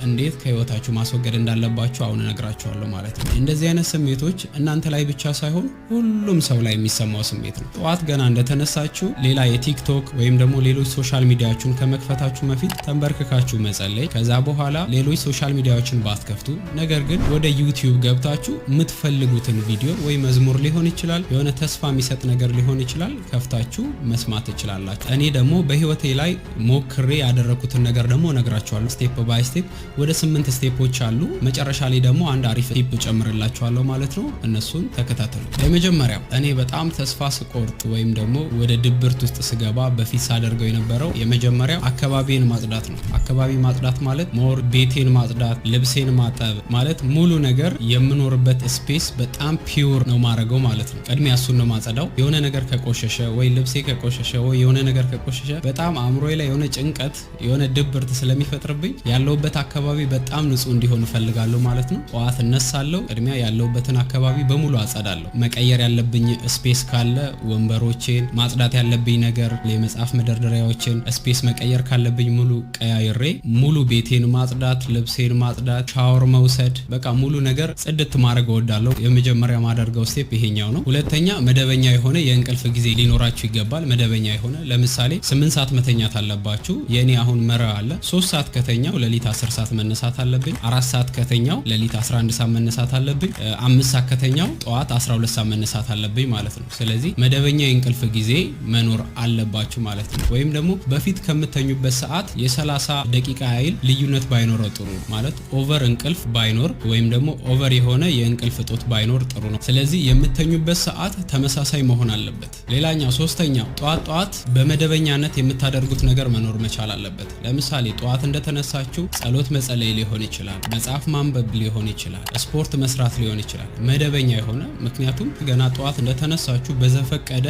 እንዴት ከህይወታችሁ ማስወገድ እንዳለባችሁ አሁን እነግራችኋለሁ ማለት ነው። እንደዚህ አይነት ስሜቶች እናንተ ላይ ብቻ ሳይሆን ሁሉም ሰው ላይ የሚሰማው ስሜት ነው። ጠዋት ገና እንደተነሳችሁ ሌላ የቲክቶክ ወይም ደግሞ ሌሎች ሶሻል ሚዲያዎችን ከመክፈታችሁ በፊት ተንበርክካችሁ መጸለይ፣ ከዛ በኋላ ሌሎች ሶሻል ሚዲያዎችን ባትከፍቱ፣ ነገር ግን ወደ ዩቲዩብ ገብታችሁ የምትፈልጉትን ቪዲዮ ወይ መዝሙር ሊሆን ይችላል፣ የሆነ ተስፋ የሚሰጥ ነገር ሊሆን ይችላል፣ ከፍታችሁ መስማት ትችላላችሁ። እኔ ደግሞ በህይወቴ ላይ ሞክሬ ያደረኩትን ነገር ደግሞ እነግራችኋለሁ ስቴፕ ባይ ስቴፕ። ወደ 8 ስቴፖች አሉ። መጨረሻ ላይ ደግሞ አንድ አሪፍ ቲፕ ጨምርላችኋለሁ ማለት ነው። እነሱን ተከታተሉ። የመጀመሪያው እኔ በጣም ተስፋ ስቆርጥ ወይም ደግሞ ወደ ድብርት ውስጥ ስገባ በፊት ሳደርገው የነበረው የመጀመሪያው አካባቢን ማጽዳት ነው። አካባቢ ማጽዳት ማለት ሞር ቤቴን ማጽዳት፣ ልብሴን ማጠብ ማለት ሙሉ ነገር የምኖርበት ስፔስ በጣም ፒውር ነው ማድረገው ማለት ነው። ቀድሜ እሱን ነው ማጸዳው። የሆነ ነገር ከቆሸሸ ወይ ልብሴ ከቆሸሸ ወይ የሆነ ነገር ከቆሸሸ በጣም አእምሮዬ ላይ የሆነ ጭንቀት የሆነ ድብርት ስለሚፈጥርብኝ ያለውበት አካባቢ በጣም ንጹህ እንዲሆን እፈልጋለሁ ማለት ነው። ጠዋት እነሳለሁ፣ ቅድሚያ ያለውበትን አካባቢ በሙሉ አጸዳለሁ። መቀየር ያለብኝ ስፔስ ካለ ወንበሮቼን፣ ማጽዳት ያለብኝ ነገር የመጽሐፍ መደርደሪያዎችን ስፔስ መቀየር ካለብኝ ሙሉ ቀያይሬ ሙሉ ቤቴን ማጽዳት፣ ልብሴን ማጽዳት፣ ሻወር መውሰድ፣ በቃ ሙሉ ነገር ጽድት ማድረግ እወዳለሁ። የመጀመሪያ ማደርገው ስቴፕ ይሄኛው ነው። ሁለተኛ መደበኛ የሆነ የእንቅልፍ ጊዜ ሊኖራችሁ ይገባል። መደበኛ የሆነ ለምሳሌ 8 ሰዓት መተኛት አለባችሁ። የኔ አሁን መርህ አለ። 3 ሰዓት ከተኛው ሌሊት 10 ሰዓት መነሳት አለብኝ። 4 ሰዓት ከተኛው ሌሊት 11 ሰዓት መነሳት አለብኝ። 5 ሰዓት ከተኛው ጠዋት 12 ሰዓት መነሳት አለብኝ ማለት ነው። ስለዚህ መደበኛ የእንቅልፍ ጊዜ መኖር አለባችሁ ማለት ነው። ወይም ደግሞ በፊት ከምተኙበት ሰዓት የ30 ደቂቃ ያህል ልዩነት ባይኖረው ጥሩ ማለት ኦቨር እንቅልፍ ባይኖር ወይም ደግሞ ኦቨር የሆነ የእንቅልፍ እጦት ባይኖር ጥሩ ነው። ስለዚህ የምተኙበት ሰዓት ተመሳሳይ መሆን አለበት። ሌላኛው ሶስተኛው ጠዋት በመደበኛነት የምታደርጉት ነገር መኖር መቻል አለበት። ለምሳሌ ጠዋት እንደተነሳችሁ ጸሎት መጸለይ ሊሆን ይችላል፣ መጽሐፍ ማንበብ ሊሆን ይችላል፣ ስፖርት መስራት ሊሆን ይችላል። መደበኛ የሆነ ምክንያቱም ገና ጠዋት እንደተነሳችሁ በዘፈቀደ